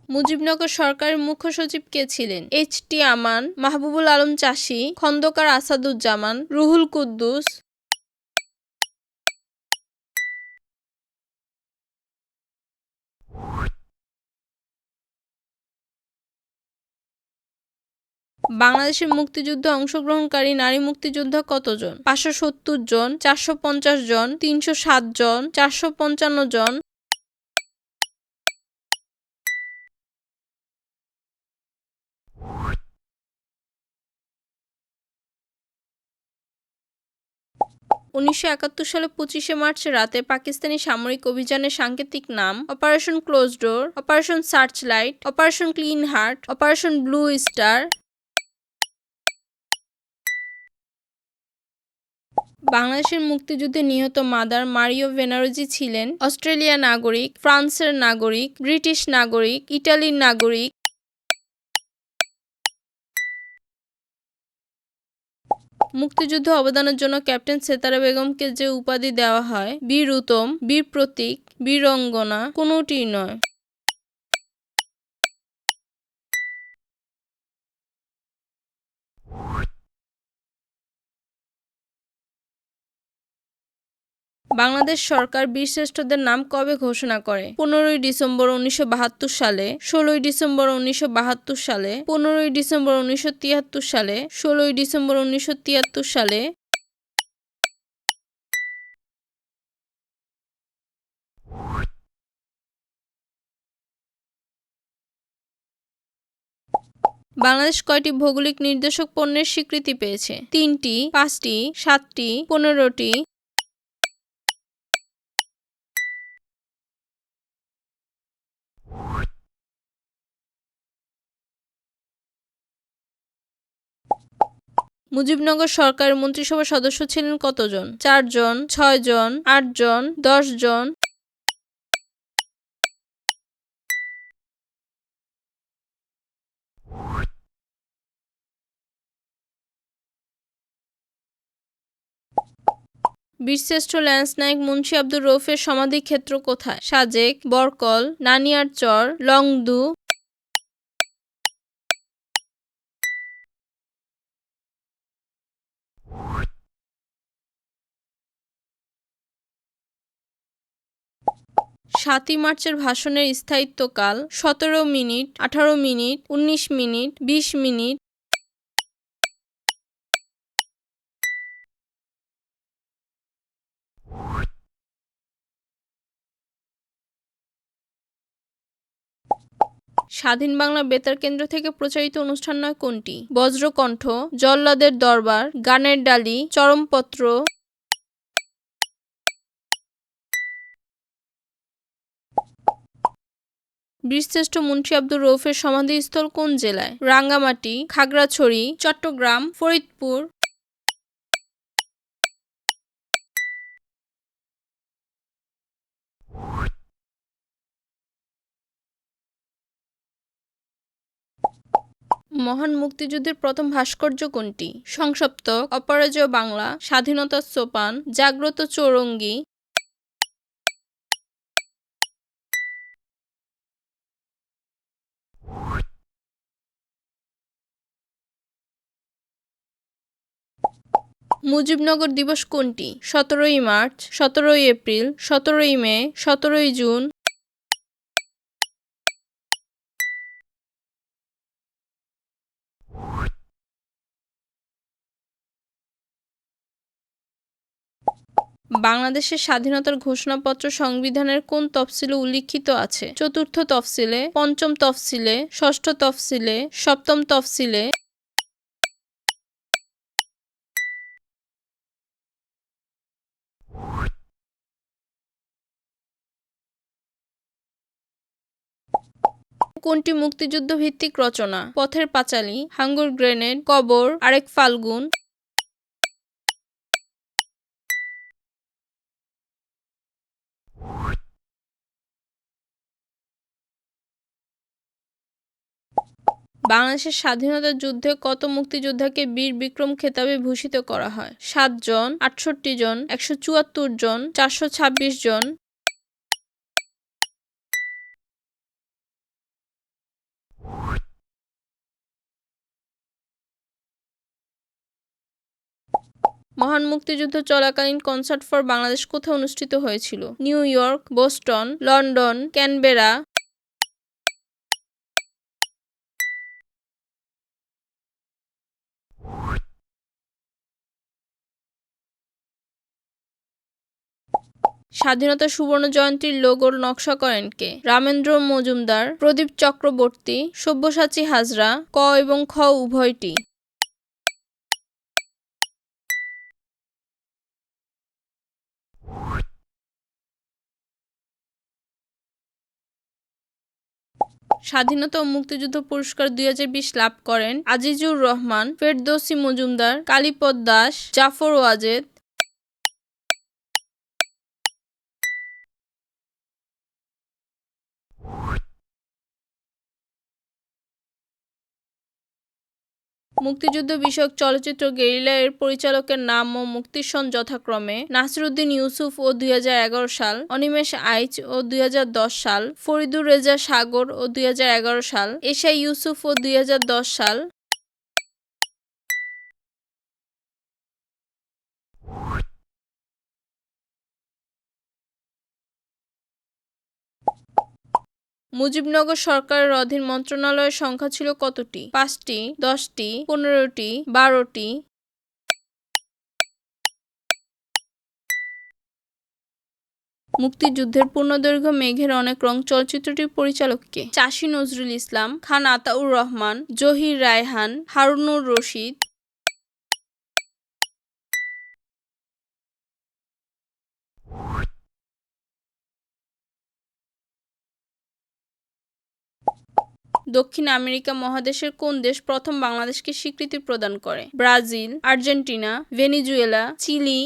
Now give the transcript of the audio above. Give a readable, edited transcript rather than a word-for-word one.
মুজিবনগর সরকারের মুখ্য সচিব কে ছিলেন? এইচ.টি. আমান, মাহবুবুল আলম চাষী, খন্দকার আসাদুজ্জামান, রুহুল কুদ্দুস। বাংলাদেশের মুক্তিযুদ্ধে অংশগ্রহণকারী নারী মুক্তিযোদ্ধা কতজন? 570 জন, 450 জন, 307 জন, 455 জন। সালে 25শে মার্চ রাতে পাকিস্তানি সামরিক অভিযানের সাংকেতিক নাম operation close door, operation searchlight, operation clean heart, operation blue star. বাংলাদেশের মুক্তিযুদ্ধে নিহত মাদার মারিও বেনার্জি ছিলেন অস্ট্রেলিয়ার নাগরিক, ফ্রান্সের নাগরিক, ব্রিটিশ নাগরিক, ইটালির নাগরিক। মুক্তিযুদ্ধে অবদানের জন্য ক্যাপ্টেন সেতারা বেগমকে যে উপাধি দেওয়া হয়, বীর উত্তম, বীর প্রতীক, বীরঙ্গনা কোনটিই নয়। বাংলাদেশ সরকার বীরশ্রেষ্ঠদের নাম কবে ঘোষণা করে? 15ই ডিসেম্বর 1972 সালে, 16ই ডিসেম্বর 1972 সালে, 15ই ডিসেম্বর 1973 সালে, 16ই ডিসেম্বর 1973 সালে। বাংলাদেশ কয়টি ভৌগোলিক নির্দেশক পণ্যের স্বীকৃতি পেয়েছে? 3টি, 5টি, 7টি, 15টি। মুজিবনগর সরকারের মন্ত্রিসভার সদস্য ছিলেন কতজন? 4 জন, 6 জন, 8 জন, 10 জন। বীরশ্রেষ্ঠ ল্যান্সনায়ক মুন্সী আব্দুর রউফের সমাধিক্ষেত্র কোথায়? সাজেক, বরকল, নানিয়ারচর, লংদু। সাতই মার্চের ভাষণের স্থায়িত্বকাল 17 মিনিট, 18 মিনিট, 19 মিনিট, 20 মিনিট। স্বাধীন বাংলা বেতার কেন্দ্র থেকে প্রচারিত অনুষ্ঠান নয় কোনটি? বজ্রকণ্ঠ, জল্লাদের দরবার, গানের ডালি, চরমপত্র। বীরশ্রেষ্ঠ মুন্সী আব্দুর রউফের সমাধিস্থল কোন জেলায়? রাঙ্গামাটি, খাগড়াছড়ি, চট্টগ্রাম, ফরিদপুর। মহান মুক্তিযুদ্ধের প্রথম ভাস্কর্য কোনটি? সংসপ্তক, অপরাজেয় বাংলা, স্বাধীনতার সোপান, জাগ্রত চৌরঙ্গী। মুজিবনগর দিবস কোনটি? 17ই মার্চ, 17ই এপ্রিল, 17ই মে, 17ই জুন। বাংলাদেশের স্বাধীনতার ঘোষণাপত্র সংবিধানের কোন তফসিলে উল্লিখিত আছে? চতুর্থ তফসিলে, পঞ্চম তফসিলে, ষষ্ঠ তফসিলে, সপ্তম তফসিলে। কোনটি মুক্তিযুদ্ধ ভিত্তিক রচনা? পথের পাঁচালী, হাঙ্গর গ্রেনেড, কবর, আরেক ফাল্গুন। বাংলাদেশের স্বাধীনতা যুদ্ধে কত মুক্তিযোদ্ধাকে বীর বিক্রম খেতাবে ভূষিত করা হয়? 7 জন, 68 জন, 174 জন, 426 জন। মহান মুক্তিযুদ্ধ চলাকালীন কনসার্ট ফর বাংলাদেশ কোথায় অনুষ্ঠিত হয়েছিল? New York, Boston, London, Canberra. স্বাধীনতা সুবর্ণ জয়ন্তীর লোগোর নকশা করেন কে? রামেন্দ্র মজুমদার, প্রদীপ চক্রবর্তী, সব্যসাচী হাজরা। ক এবং খ উভয়টি। স্বাধীনতা ও মুক্তিযুদ্ধ পুরস্কার 2020 লাভ করেন আজিজুর রহমান, ফেরদৌসী মজুমদার, কালীপদ দাস, জাফর ওয়াজেদ। মুক্তিযুদ্ধ বিষয়ক চলচ্চিত্র গেরিলা এর পরিচালকের নাম ও মুক্তির সন যথাক্রমে নাসিরউদ্দিন ইউসুফ ও 2011 সাল, অনিমেষ আইচ ও 2010 সাল, ফরিদুর রেজা সাগর ও 2011 সাল, এশাই ইউসুফ ও 2010 সাল। মুজিবনগর সরকারের অধীন মন্ত্রণালয়ের সংখ্যা ছিল কতটি? 5টি, 10টি, 15টি, 12টি। মুক্তিযুদ্ধের পূর্ণদৈর্ঘ্য মেঘের অনেক রং চলচ্চিত্রটির পরিচালক কে? চাষী নজরুল ইসলাম, খান আতাউর রহমান, জহির রায়হান, হারুনুর রশিদ। দক্ষিণ আমেরিকা মহাদেশের কোন দেশ প্রথম বাংলাদেশকে স্বীকৃতি প্রদান করে? Brazil, Argentina, Venezuela, chilli.